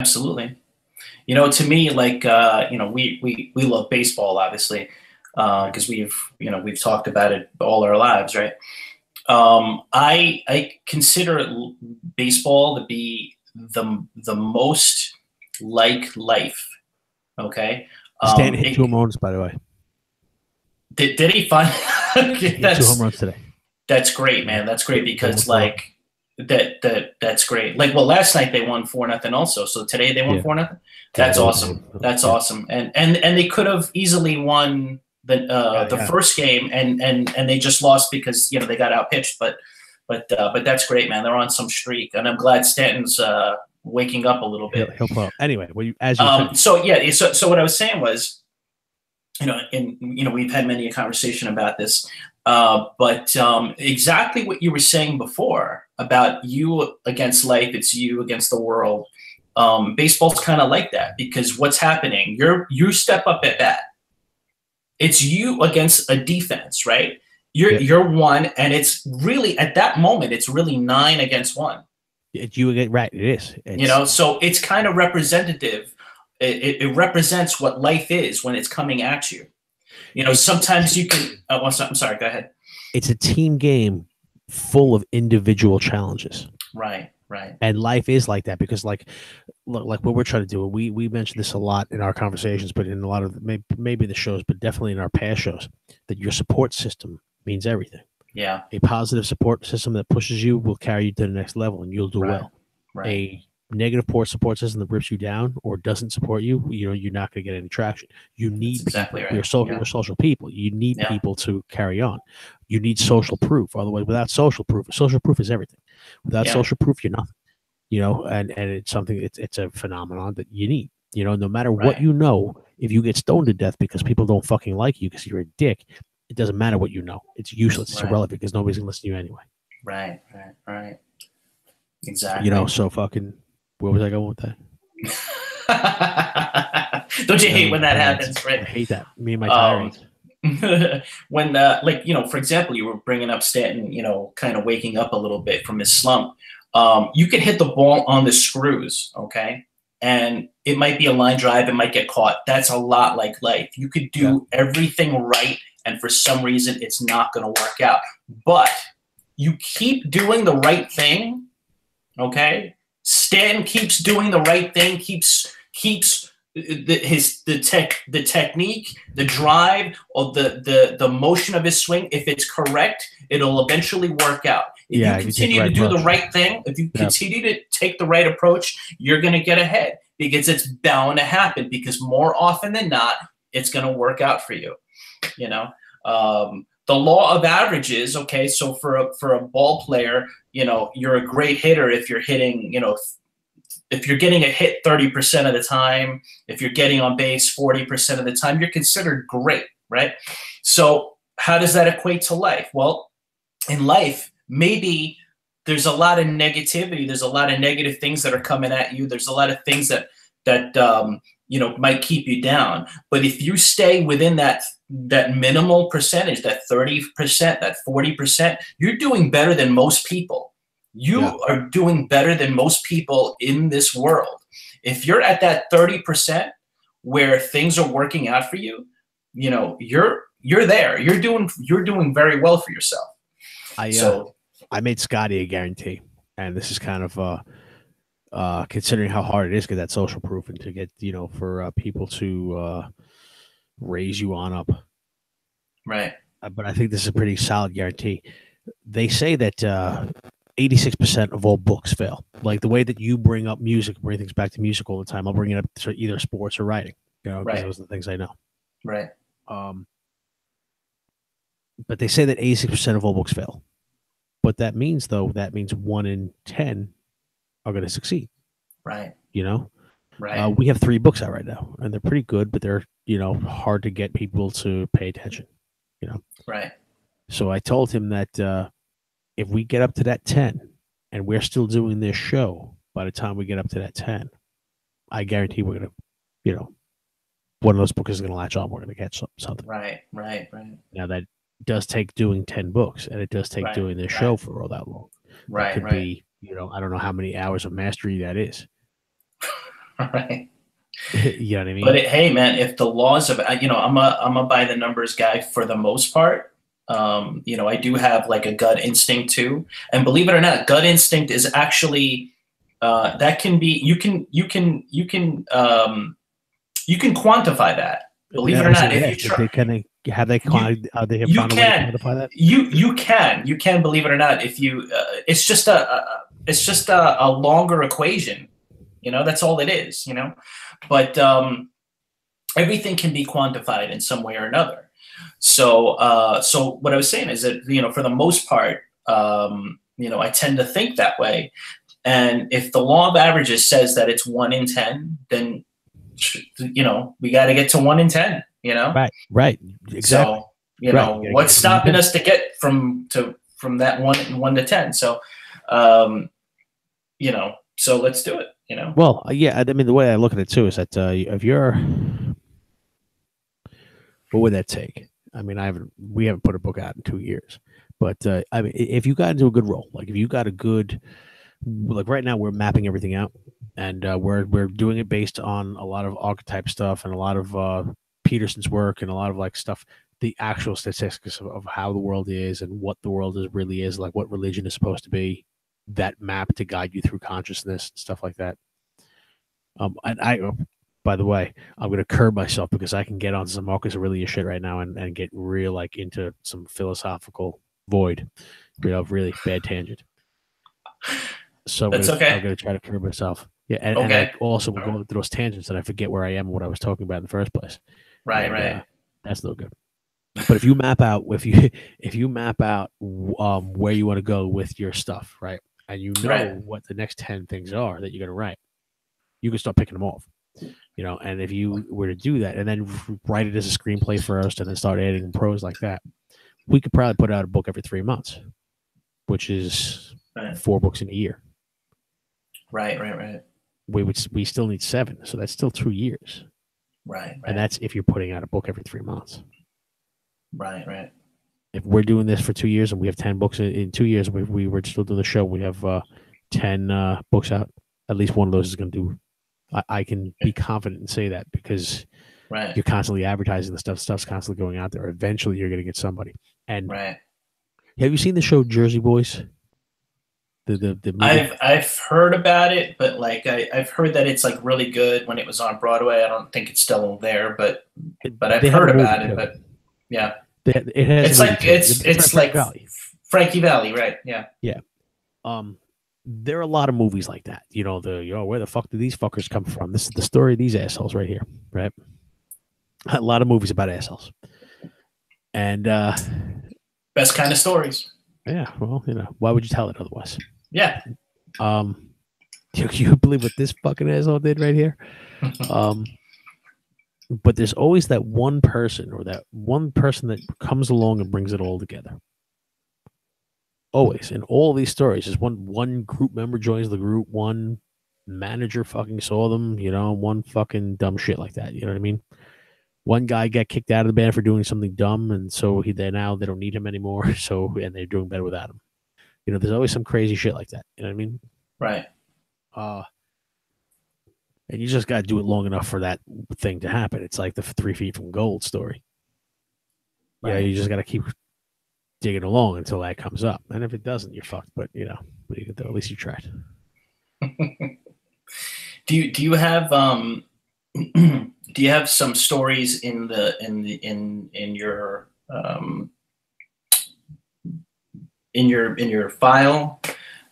absolutely. To me, like, we love baseball, obviously, Right. because we've talked about it all our lives, right? I consider baseball to be the most like life. Okay. Stanton hit 2 home runs, by the way. Did he find? He Okay, hit 2 home runs today. that's great, Yeah. man. That's great They won because 4. like that's great. Like, well, last night they won 4-0 also. So today they won Yeah. 4-0. Yeah, That's they won. awesome. That's Yeah. awesome. And they could have easily won Yeah, the yeah. first game and they just lost because they got outpitched. But that's great, man. They're on some streak, and I'm glad Stanton's waking up a little bit. He'll pull up. Anyway, as you finish. So what I was saying was, we've had many a conversation about this, but exactly what you were saying before about you against life, it's you against the world. Baseball's kind of like that because what's happening? You step up at bat. It's you against a defense, right? You're one, and it's really at that moment, it's really 9 against 1. It's you again, right? It is. So it's kind of representative. It represents what life is when it's coming at you. Sometimes you can. Oh, I'm sorry. Go ahead. It's a team game full of individual challenges. Right. Right. And life is like that because, like what we're trying to do, we mentioned this a lot in our conversations, but in a lot of maybe the shows, but definitely in our past shows, that your support system means everything. Yeah. A positive support system that pushes you will carry you to the next level, and you'll do well. Right. A negative poor support system that rips you down or doesn't support you, you're not going to get any traction. You need exactly people. Right. You're social people. You need people to carry on. You need social proof. Otherwise, without social proof is everything. Without social proof, you're nothing. And it's something. It's a phenomenon that you need. No matter what if you get stoned to death because people don't fucking like you because you're a dick, it doesn't matter what you know. It's useless. It's irrelevant because nobody's gonna listen to you anyway. Right. Exactly. So fucking. Where was I going with that? Don't you hate when that happens, right? I hate that. Me and my tirades. When, for example, you were bringing up Stanton, kind of waking up a little bit from his slump. You could hit the ball on the screws, okay? And it might be a line drive. It might get caught. That's a lot like life. You could do everything right, and for some reason, it's not going to work out. But you keep doing the right thing, okay? Stanton keeps doing the right thing, keeps the technique, the drive, or the motion of his swing. If it's correct, it'll eventually work out. If you continue to do the right thing, if you continue to take the right approach, you're going to get ahead because it's bound to happen. Because more often than not, it's going to work out for you. The law of averages. Okay, so for a ball player, you're a great hitter if you're hitting, if you're getting a hit 30% of the time, if you're getting on base 40% of the time, you're considered great, right? So how does that equate to life? Well, in life, maybe there's a lot of negativity. There's a lot of negative things that are coming at you. There's a lot of things that might keep you down. But if you stay within that minimal percentage, that 30%, that 40%, you're doing better than most people. You are doing better than most people in this world. If you're at that 30% where things are working out for you, you're there. You're doing very well for yourself. I made Scotty a guarantee, and this is kind of considering how hard it is to get that social proof and to get for people to raise you on up. Right. But I think this is a pretty solid guarantee. They say that 86% of all books fail. Like the way that you bring up music, bring things back to music all the time, I'll bring it up to either sports or writing, because those are the things I know. Right. But they say that 86% of all books fail. What that means, though, 1 in 10 are going to succeed. Right. Right. We have 3 books out right now, and they're pretty good, but they're, hard to get people to pay attention, Right. So I told him that if we get up to that 10 and we're still doing this show, by the time we get up to that 10, I guarantee we're going to, one of those books is going to latch on. We're going to catch something. Right. Now, that does take doing 10 books, and it does take doing this show for all that long. Right. It could be, I don't know how many hours of mastery that is. Right. You know what I mean? But hey, man, if the laws of, I'm a by the numbers guy for the most part. I do have like a gut instinct too, and believe it or not, gut instinct is actually that can be you can quantify that. Believe it I or was not, saying, if yeah, you try, they have you found a way to can quantify that? you can believe it or not, if you it's just a longer equation. That's all it is. But everything can be quantified in some way or another. So what I was saying is that for the most part, I tend to think that way. And if the law of averages says that it's 1 in 10, then we got to get to 1 in 10. Right, exactly. So Right, you gotta get what's to 1 in stopping 10. us to get from that 1 to 10? So um, so let's do it. Well, yeah, I mean, the way I look at it too is that if you're, what would that take? I mean, we haven't put a book out in 2 years, but I mean, if you got into a good role, like if you got a good, like right now we're mapping everything out, and we're doing it based on a lot of archetype stuff and a lot of Peterson's work and a lot of like stuff, the actual statistics of how the world is and what the world really is, like what religion is supposed to be, that map to guide you through consciousness and stuff like that. And by the way, I'm going to curb myself because I can get on some Marcus Aurelius shit right now and get real like into some philosophical void, really bad tangent. So That's I'm okay. going to try to curb myself. Yeah, and Okay. I also will go through those tangents and I forget where I am and what I was talking about in the first place. Right. And, Right. that's no good. But if you map out, if you map out where you want to go with your stuff, right, and Right. what the next 10 things are that you're going to write, you can start picking them off. And if you were to do that and then write it as a screenplay first and then start adding prose like that, we could probably put out a book every 3 months, which is 4 books in a year. Right. Right. Right. We still need 7, so that's still 2 years. Right. And that's if you're putting out a book every 3 months. Right. Right. If we're doing this for 2 years and we have 10 books in 2 years, we were still doing the show, we have 10 books out. At least one of those is going to do. I can be confident and say that because you're constantly advertising the stuff. Stuff's constantly going out there. Eventually, you're going to get somebody. And have you seen the show Jersey Boys? The movie? I've heard about it, but like I've heard that it's like really good when it was on Broadway. I don't think it's still there, but I've heard about it. But yeah, it has. It's like Frankie Valli, right? Yeah. Yeah. There are a lot of movies like that. Where the fuck do these fuckers come from? This is the story of these assholes right here, right? A lot of movies about assholes. And best kind of stories. Yeah, well, why would you tell it otherwise? Yeah. You believe what this fucking asshole did right here? But there's always that one person that comes along and brings it all together. Always in all these stories, just one group member joins the group, one manager fucking saw them, one fucking dumb shit like that. You know what I mean? One guy got kicked out of the band for doing something dumb, and so they don't need him anymore. And they're doing better without him. There's always some crazy shit like that. You know what I mean? Right. And you just got to do it long enough for that thing to happen. It's like the 3 Feet from Gold story. Right. Yeah, you just got to keep digging along until that comes up. And if it doesn't, you're fucked. But what do you do? At least you tried. Do you have do you have some stories in your file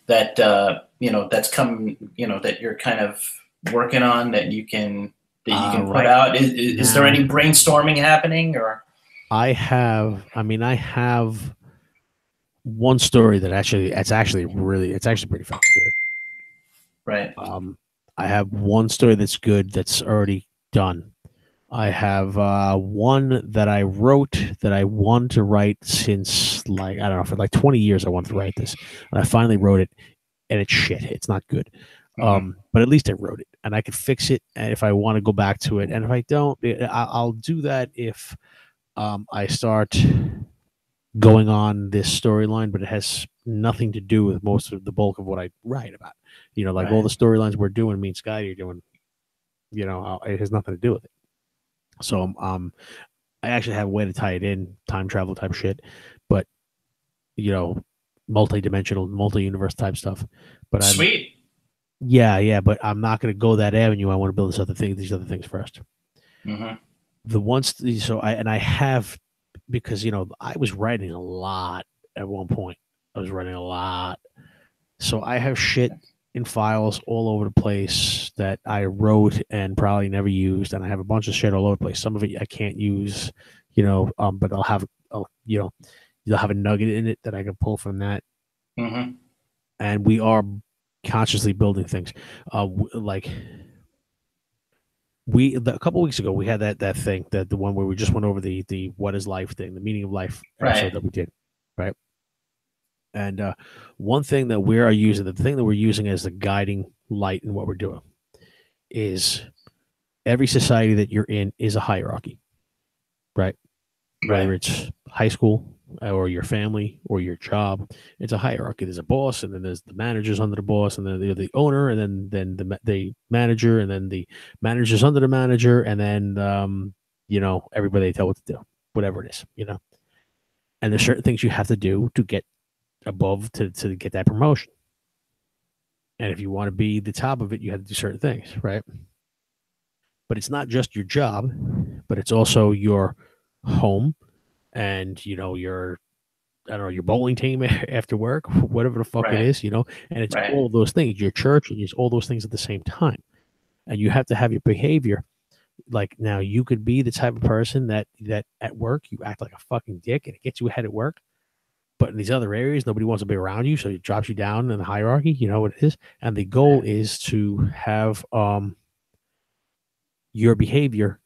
that that's come that you're kind of working on that you can put out? Is there any brainstorming happening? Or I have one story that it's actually pretty fucking good. Right. I have one story that's good that's already done. I have one that I wrote that I wanted to write since I don't know, for 20 years I wanted to write this, and I finally wrote it, and it's shit. It's not good. But at least I wrote it, and I could fix it if I want to go back to it. And if I don't, I'll do that if I start going on this storyline, but it has nothing to do with most of the bulk of what I write about. All the storylines we're doing, me and Scotty are doing, You know, it has nothing to do with it. So I actually have a way to tie it in, time travel type shit, but you know, multi-dimensional, multi-universe type stuff. But Sweet. Yeah, but I'm not going to go that avenue. I want to build these other things first. Mm-hmm. I have, because, you know, I was writing a lot at one point. I was writing a lot. So I have shit in files all over the place that I wrote and probably never used. And I have a bunch of shit all over the place. Some of it I can't use, you know, but you know, you'll have a nugget in it that I can pull from that. Mm-hmm. And we are consciously building things. Like a couple weeks ago, we had that thing, that the one where we just went over the what is life thing, the meaning of life episode that we did, right? And one thing that the thing that we're using as the guiding light in what we're doing is every society that you're in is a hierarchy, right? Whether it's high school or your family or your job, it's a hierarchy. There's a boss, and then there's the managers under the boss, and then the owner, and then the manager, and then the managers under the manager, and then you know, everybody they tell what to do, whatever it is, you know. And there's certain things you have to do to get above to get that promotion. And if you want to be the top of it, you have to do certain things, right? But it's not just your job, but it's also your home, and, you know, your, I don't know, your bowling team after work, whatever the fuck it is, you know. And it's all of those things, your church, and it's all those things at the same time. And you have to have your behavior. Like, now you could be the type of person that at work you act like a fucking dick and it gets you ahead at work. But in these other areas, nobody wants to be around you, so it drops you down in the hierarchy. You know what it is? And the goal is to have your behavior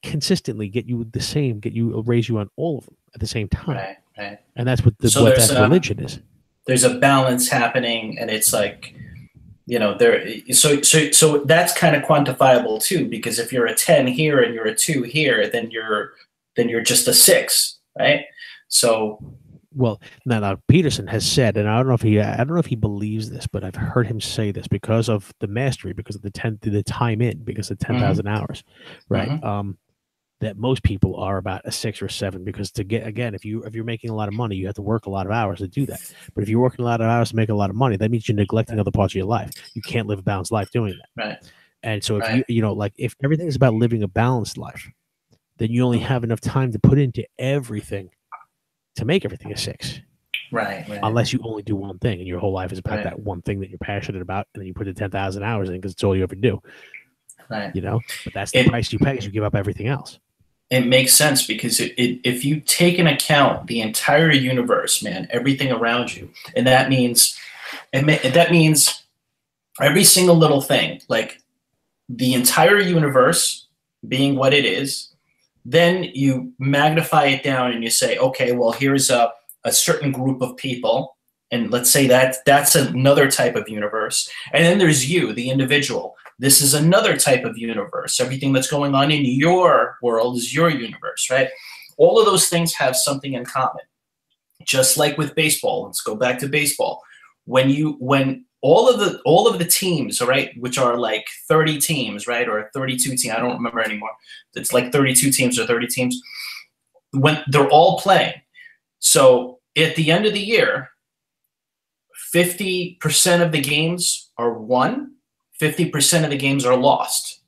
consistently raise you on all of them at the same time. Right. And that's what that religion is. There's a balance happening, and it's like, you know, so that's kind of quantifiable too, because if you're a 10 here and you're a 2 here, then you're just a 6, right? So, well, now Peterson has said, and I don't know if he believes this, but I've heard him say this, because of the mastery, because of the time in, because of 10,000 hours, right? Mm-hmm. That most people are about a 6 or 7, because to get, again, if you're making a lot of money, you have to work a lot of hours to do that. But if you're working a lot of hours to make a lot of money, that means you're neglecting other parts of your life. You can't live a balanced life doing that. Right. And so if you know, like, if everything is about living a balanced life, then you only have enough time to put into everything to make everything a 6. Right. Unless you only do one thing, and your whole life is about that one thing that you're passionate about, and then you put the 10,000 hours in because it's all you ever do. Right. You know, but that's the price you pay, is you give up everything else. It makes sense, because if you take into account the entire universe, man, everything around you, and that means every single little thing, like the entire universe being what it is, then you magnify it down and you say, okay, well, here's a certain group of people, and let's say that's another type of universe, and then there's you, the individual. This is another type of universe. Everything that's going on in your world is your universe, right? All of those things have something in common. Just like with baseball, let's go back to baseball. When all of the teams, right, which are like 30 teams, right, or 32 teams, I don't remember anymore. It's like 32 teams or 30 teams. When they're all playing, so at the end of the year, 50% of the games are won. 50% of the games are lost.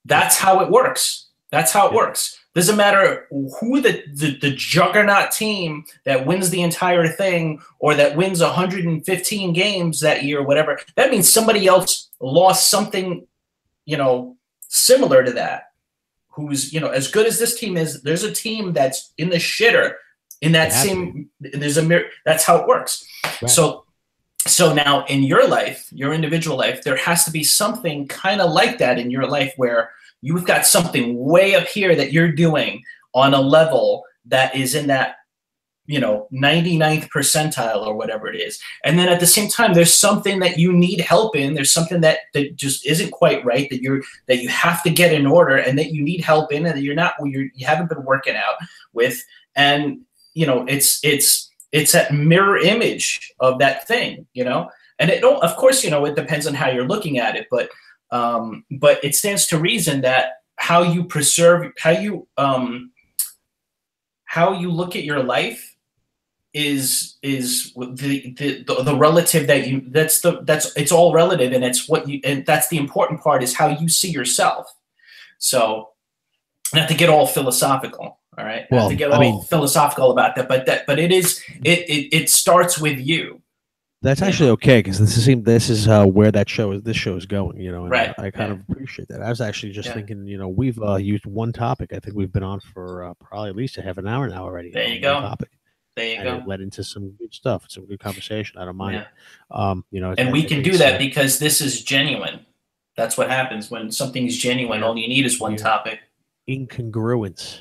That's how it works. Doesn't matter who the juggernaut team that wins the entire thing, or that wins 115 games that year, or whatever. That means somebody else lost something, you know, similar to that. Who's, you know, as good as this team is, there's a team that's in the shitter in that same. That's how it works. Right. So now in your life, your individual life, there has to be something kind of like that in your life, where you've got something way up here that you're doing on a level that is in that, you know, 99th percentile or whatever it is. And then at the same time, there's something that you need help in. There's something that just isn't quite right, that you have to get in order, and that you need help in, and that you haven't been working out with. And, you know, it's that mirror image of that thing, you know. And of course, you know, it depends on how you're looking at it, but But it stands to reason that how you look at your life is the relative it's all relative, and that's the important part, is how you see yourself. So not to get all philosophical, all right? Not to get philosophical about that, but it starts with you. That's actually okay, because this is where this show is going, and right. I kind of appreciate that. I was actually just thinking, we've used one topic. I think we've been on for probably at least a half an hour now already. There you go. Topic. There you go. It led into some good stuff, some good conversation. I don't mind it. And we can do that because this is genuine. That's what happens when something's genuine. All you need is one topic. Incongruence.